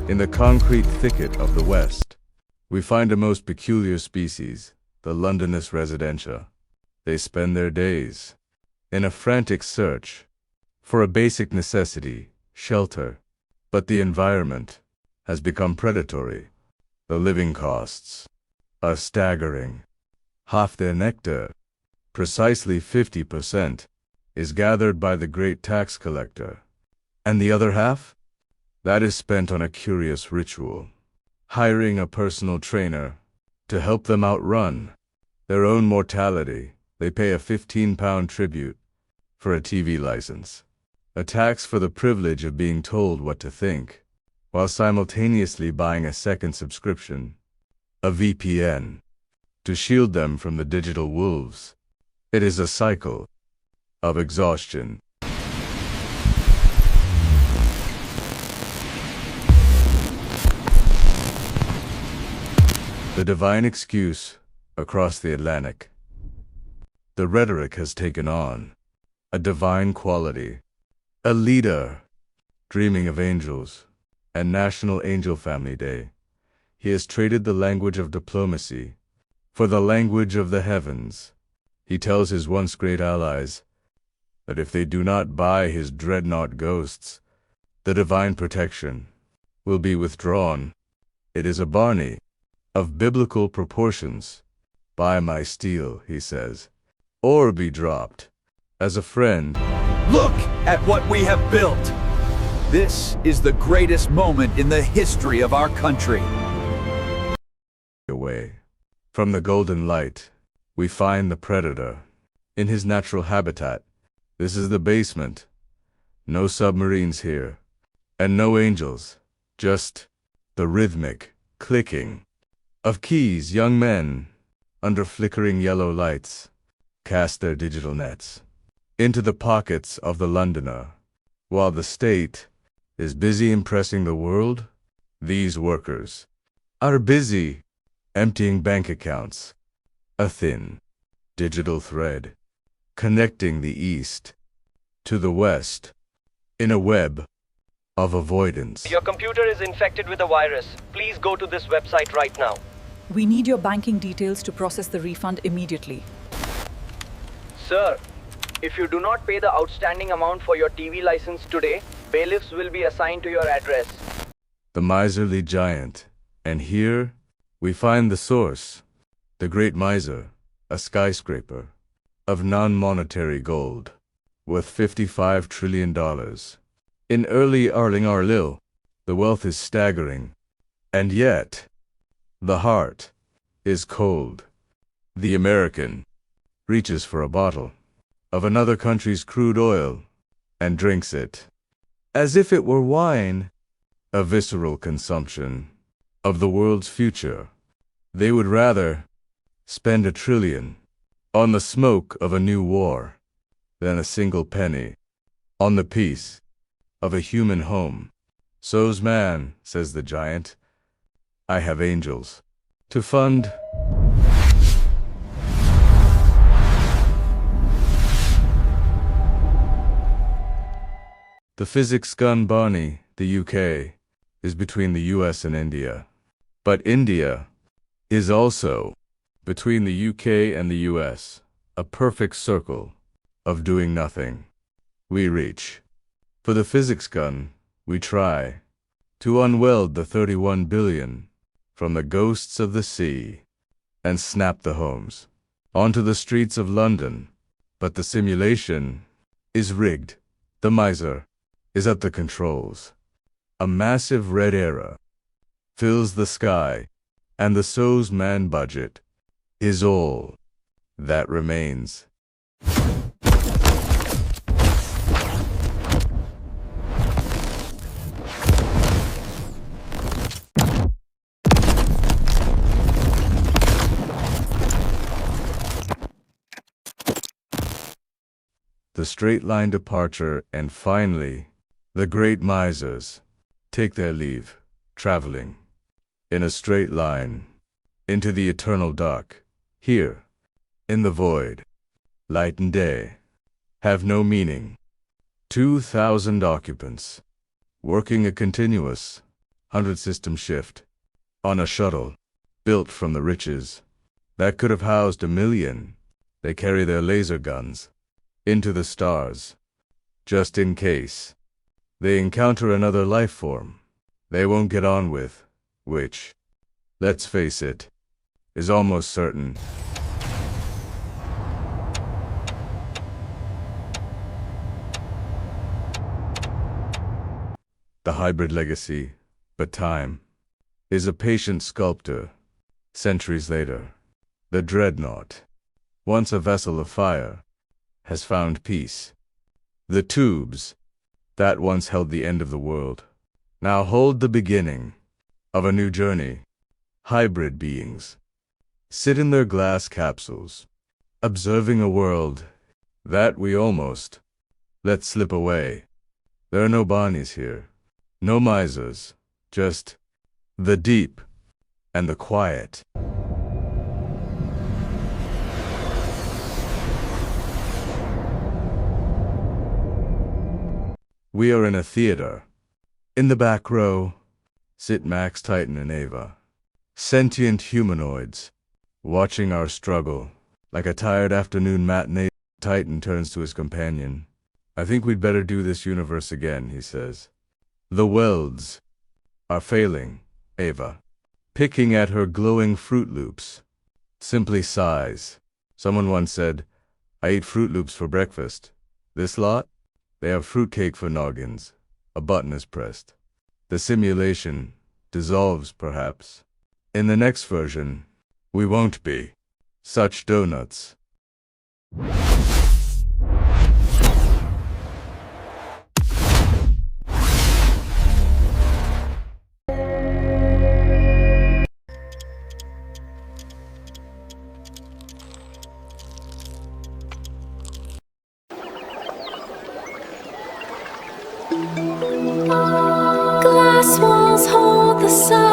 In the concrete thicket of the West, we find a most peculiar species, the Londonus residentia. They spend their days in a frantic search for a basic necessity, shelter. But the environment has become predatory. The living costs are staggering. Half their nectar, precisely 50%, is gathered by the great tax collector. And the other half? That is spent on a curious ritual, hiring a personal trainer to help them outrun their own mortality. They pay a £15 tribute for a TV license, a tax for the privilege of being told what to think, while simultaneously buying a second subscription, a VPN, to shield them from the digital wolves. It is a cycle of exhaustion. The divine excuse across the Atlantic. The rhetoric has taken on a divine quality. A leader dreaming of angels and National Angel Family Day. He has traded the language of diplomacy for the language of the heavens. He tells his once great allies that if they do not buy his dreadnought ghosts, the divine protection will be withdrawn. It is a Barney of biblical proportions. Buy my steel, he says, or be dropped. As a friend, look at what we have built. This is the greatest moment in the history of our country. Away from the golden light, we find the predator in his natural habitat. This is the basement. No submarines here, and no angels, just the rhythmic clicking of keys. Young men, under flickering yellow lights, cast their digital nets into the pockets of the Londoner. While the state is busy impressing the world, these workers are busy emptying bank accounts, a thin digital thread connecting the East to the West in a web of avoidance. Your computer is infected with a virus. Please go to this website right now. We need your banking details to process the refund immediately. Sir, if you do not pay the outstanding amount for your TV license today, bailiffs will be assigned to your address. The miserly giant. And here we find the source, the great miser, a skyscraper of non-monetary gold, worth $55 trillion. In early Arling, the wealth is staggering, and yet the heart is cold. The American reaches for a bottle of another country's crude oil and drinks it as if it were wine, a visceral consumption of the world's future. They would rather spend $1 trillion on the smoke of a new war than a single penny on the peace of a human home. So's man, says the giant. I have angels to fund. The physics gun Barney, the UK, is between the US and India. But India is also between the UK and the US, a perfect circle of doing nothing. We reach for the physics gun. We try to unweld the 31 billion from the ghosts of the sea and snap the homes onto the streets of London. But the simulation is rigged. The miser is at the controls. A massive red era fills the sky, and the So's man budget is all that remains. The straight-line departure, and finally, the great misers take their leave, traveling in a straight line into the eternal dark. Here, in the void, light and day have no meaning. 2,000 occupants, working a continuous 100 system shift. On a shuttle, built from the riches. That could have housed 1,000,000. They carry their laser guns into the stars, just in case they encounter another life form they won't get on with, which, let's face it, is almost certain. The hybrid legacy, but time, is a patient sculptor. Centuries later, the dreadnought, once a vessel of fire, has found peace. The tubes, that once held the end of the world, now hold the beginning of a new journey. Hybrid beings sit in their glass capsules, observing a world that we almost let slip away. There are no Bonnies here, no misers, just the deep and the quiet. We are in a theater. In the back row sit Max, Titan, and Ava, sentient humanoids, watching our struggle. Like a tired afternoon matinee, Titan turns to his companion. I think we'd better do this universe again, he says. The welds are failing, Ava, picking at her glowing Fruit Loops, simply sighs. Someone once said, I eat Fruit Loops for breakfast. This lot? They have fruitcake for noggins. A button is pressed. The simulation dissolves, perhaps. In the next version, we won't be such donuts. Glass walls hold the sun.